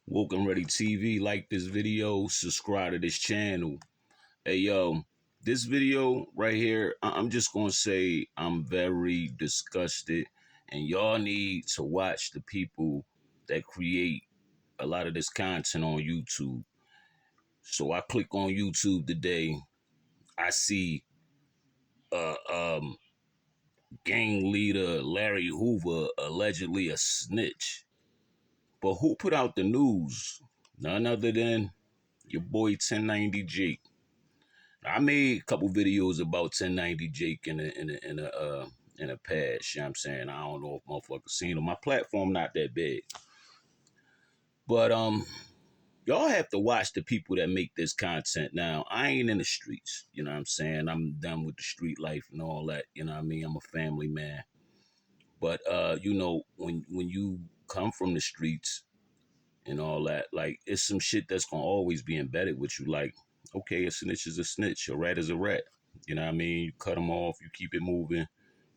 Woke and Ready TV. Like this video, subscribe to this channel. Hey yo, this video right here, I'm just gonna say I'm very disgusted, and y'all need to watch the people that create a lot of this content on YouTube. So I click on YouTube today, I see uh um gang leader Larry Hoover allegedly a snitch. But who put out the news? None other than your boy 1090 Jake. I made a couple videos about 1090 Jake in a past. You know what I'm saying? I don't know if motherfuckers seen them. My platform not that big. But y'all have to watch the people that make this content. Now, I ain't in the streets. You know what I'm saying? I'm done with the street life and all that. You know what I mean? I'm a family man. But when you come from the streets and all that, like, it's some shit that's gonna always be embedded with you. Like, okay, a snitch is a snitch, a rat is a rat. You know what I mean? You cut them off, you keep it moving,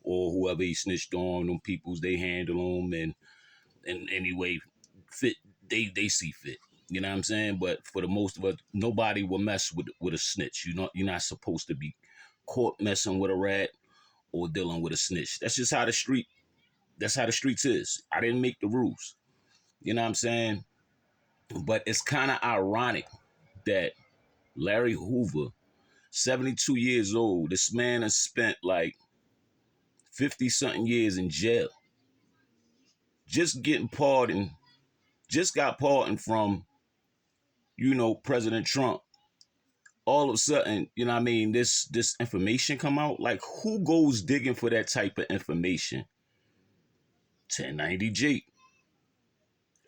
or whoever he snitched on, them peoples, they handle them, and anyway, fit they see fit. You know what I'm saying? But for the most of us, nobody will mess with a snitch. You're not supposed to be caught messing with a rat or dealing with a snitch. That's just how the street. That's how the streets is. I didn't make the rules. You know what I'm saying? But it's kind of ironic that Larry Hoover, 72 years old, this man has spent like 50 something years in jail. Just getting pardoned, just got pardoned from, President Trump. All of a sudden, you know what I mean, this information come out. Like, who goes digging for that type of information? 1090 Jake.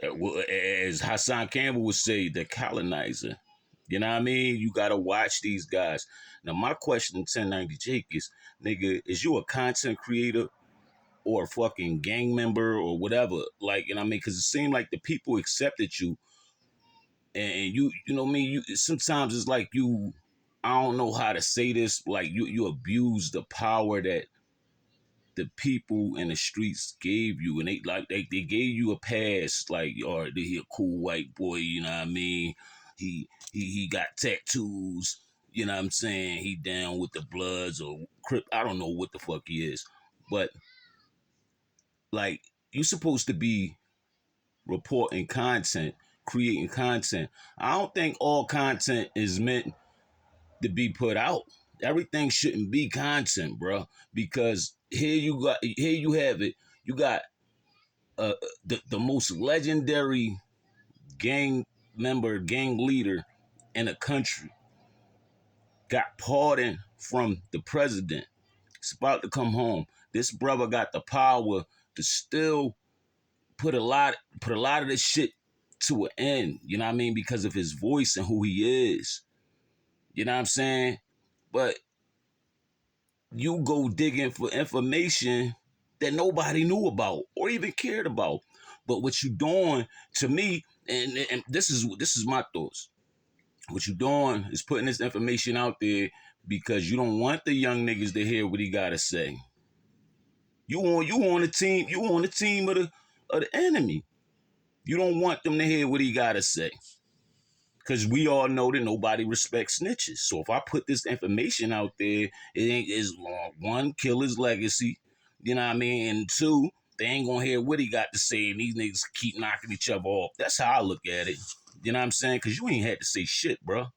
As Hassan Campbell would say, the colonizer. You know what I mean? You gotta watch these guys. Now, my question to 1090 Jake is, nigga, is you a content creator or a fucking gang member or whatever? Like, you know what I mean? Because it seemed like the people accepted you, and you know what I mean? Sometimes it's like I don't know how to say this, like you abuse the power that the people in the streets gave you, and they gave you a pass, like, or he a cool white boy, you know what I mean? He got tattoos, you know what I'm saying? He down with the Bloods or Crip, I don't know what the fuck he is, but like, you supposed to be reporting content, creating content. I don't think all content is meant to be put out. Everything shouldn't be content, bro, because here you have it. You got the most legendary gang member, gang leader in a country got pardoned from the president. It's about to come home. This brother got the power to still put a lot of this shit to an end. You know what I mean? Because of his voice and who he is. You know what I'm saying? But you go digging for information that nobody knew about or even cared about. But what you doing, to me, and this is my thoughts. What you doing is putting this information out there because you don't want the young niggas to hear what he gotta say. You on the team of the enemy. You don't want them to hear what he gotta say. Because we all know that nobody respects snitches. So if I put this information out there, it ain't is one, kill his legacy. You know what I mean? And two, they ain't gonna hear what he got to say, and these niggas keep knocking each other off. That's how I look at it. You know what I'm saying? Because you ain't had to say shit, bro.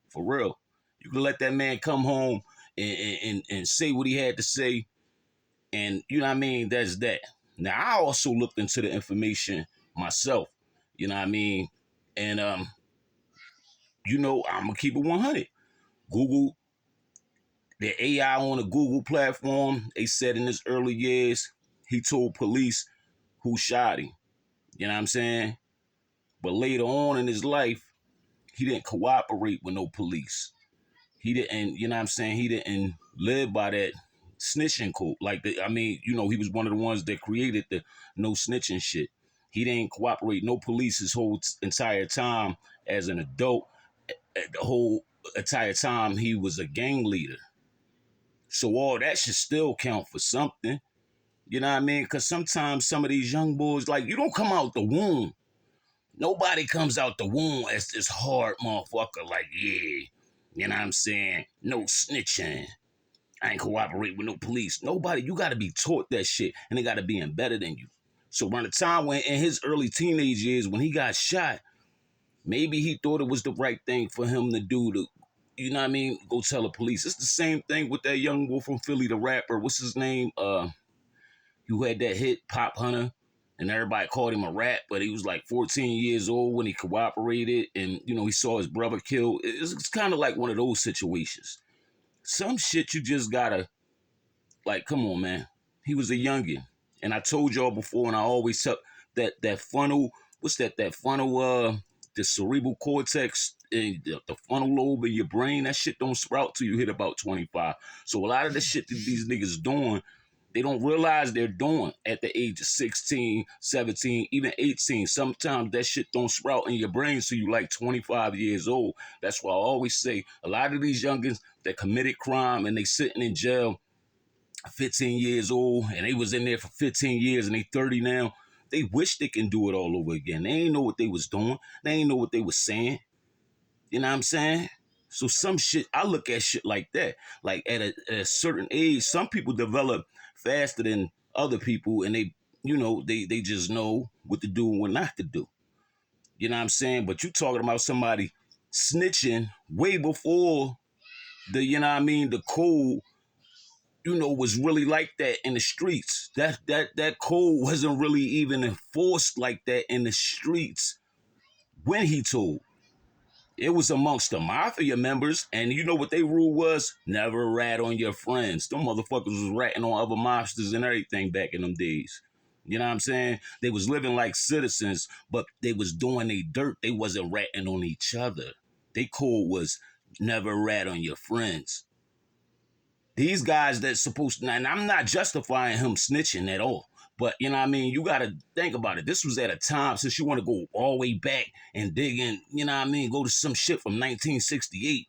For real. You can let that man come home and say what he had to say, and you know what I mean? That's that. Now, I also looked into the information myself. You know what I mean? And I'm gonna keep it 100. Google, the AI on the Google platform, they said in his early years, he told police who shot him. You know what I'm saying? But later on in his life, he didn't cooperate with no police. He didn't, you know what I'm saying? He didn't live by that snitching code. He was one of the ones that created the no snitching shit. He didn't cooperate no police his whole entire time as an adult. The whole entire time he was a gang leader. So all that should still count for something. You know what I mean? Because sometimes some of these young boys, like, you don't come out the womb Nobody comes out the womb as this hard motherfucker, like, yeah, you know what I'm saying? No snitching. I ain't cooperate with no police. Nobody, you gotta be taught that shit, and it gotta be embedded in you. So around the time when in his early teenage years, when he got shot, maybe he thought it was the right thing for him to do to, you know what I mean, go tell the police. It's the same thing with that young boy from Philly, the rapper. What's his name? Who had that hit, Pop Hunter, and everybody called him a rat, but he was like 14 years old when he cooperated, and he saw his brother killed. It's kind of like one of those situations. Some shit you just gotta, like, come on, man. He was a youngin', and I told y'all before, and I always tell that funnel. What's that? That funnel, the cerebral cortex and the frontal lobe of your brain. That shit don't sprout till you hit about 25. So a lot of the shit that these niggas doing, they don't realize they're doing at the age of 16, 17, even 18. Sometimes that shit don't sprout in your brain so you like 25 years old. That's why I always say a lot of these youngins that committed crime and they sitting in jail 15 years old and they was in there for 15 years and they 30 now, they wish they can do it all over again. They ain't know what they was doing. They ain't know what they was saying. You know what I'm saying? So some shit, I look at shit like that. Like at a certain age, some people develop faster than other people, and they just know what to do and what not to do. You know what I'm saying? But you talking about somebody snitching way before the code, was really like that in the streets. That code wasn't really even enforced like that in the streets when he told. It was amongst the mafia members, and you know what their rule was? Never rat on your friends. Them motherfuckers was ratting on other mobsters and everything back in them days. You know what I'm saying? They was living like citizens, but they was doing their dirt. They wasn't ratting on each other. They code was never rat on your friends. These guys that's supposed to, and I'm not justifying him snitching at all, but you know what I mean? You got to think about it. This was at a time, since you want to go all the way back and dig in, you know what I mean? Go to some shit from 1968,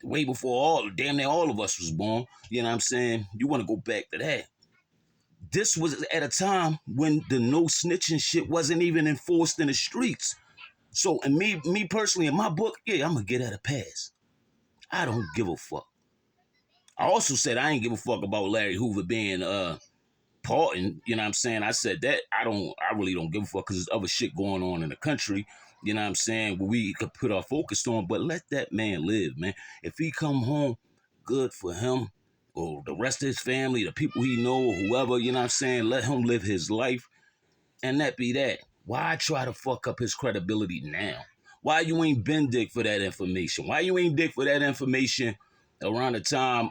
way before damn near all of us was born. You know what I'm saying? You want to go back to that. This was at a time when the no snitching shit wasn't even enforced in the streets. So, and me personally, in my book, yeah, I'm going to get at a pass. I don't give a fuck. I also said I ain't give a fuck about Larry Hoover being pardoned. You know what I'm saying? I said that I really don't give a fuck because there's other shit going on in the country. You know what I'm saying? Where we could put our focus on, but let that man live, man. If he come home, good for him or the rest of his family, the people he know, or whoever, you know what I'm saying? Let him live his life and that be that. Why try to fuck up his credibility now? Why you ain't been dick for that information? Why you ain't dick for that information around the time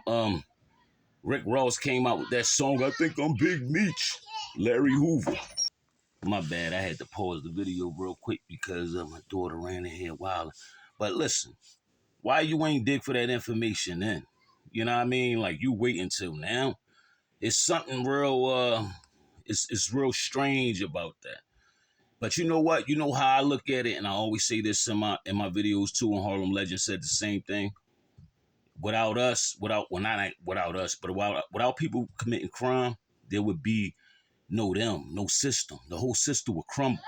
Rick Ross came out with that song, I Think I'm Big Meech, Larry Hoover. My bad, I had to pause the video real quick because my daughter ran in here wild. But listen, why you ain't dig for that information then? You know what I mean? Like you wait until now. It's something real, it's real strange about that. But you know what? You know how I look at it, and I always say this in my videos too, and Harlem Legend said the same thing. Without us, not without us, but without people committing crime, there would be no system. The whole system would crumble.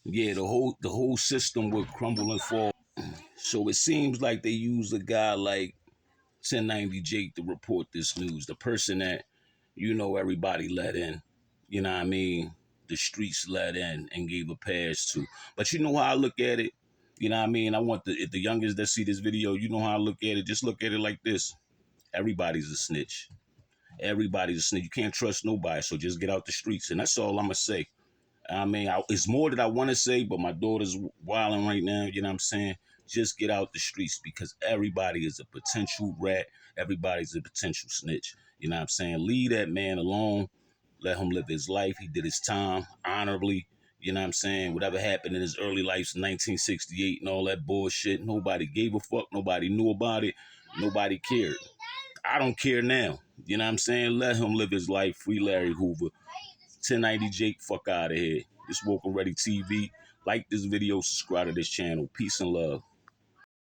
Yeah, the whole system would crumble and fall. So it seems like they use a guy like 1090 Jake to report this news. The person that everybody let in, you know what I mean? The streets let in and gave a pass to. But you know how I look at it? You know what I mean? I want the youngest that see this video, you know how I look at it? Just look at it like this. Everybody's a snitch. Everybody's a snitch. You can't trust nobody, so just get out the streets. And that's all I'm going to say. I mean, it's more that I want to say, but my daughter's wilding right now, you know what I'm saying? Just get out the streets because everybody is a potential rat. Everybody's a potential snitch. You know what I'm saying? Leave that man alone. Let him live his life. He did his time honorably. You know what I'm saying? Whatever happened in his early life, 1968 and all that bullshit, nobody gave a fuck. Nobody knew about it. Nobody cared. I don't care now. You know what I'm saying? Let him live his life. Free Larry Hoover. 1090 Jake, fuck out of here. This Woke and Ready TV. Like this video, subscribe to this channel. Peace and love.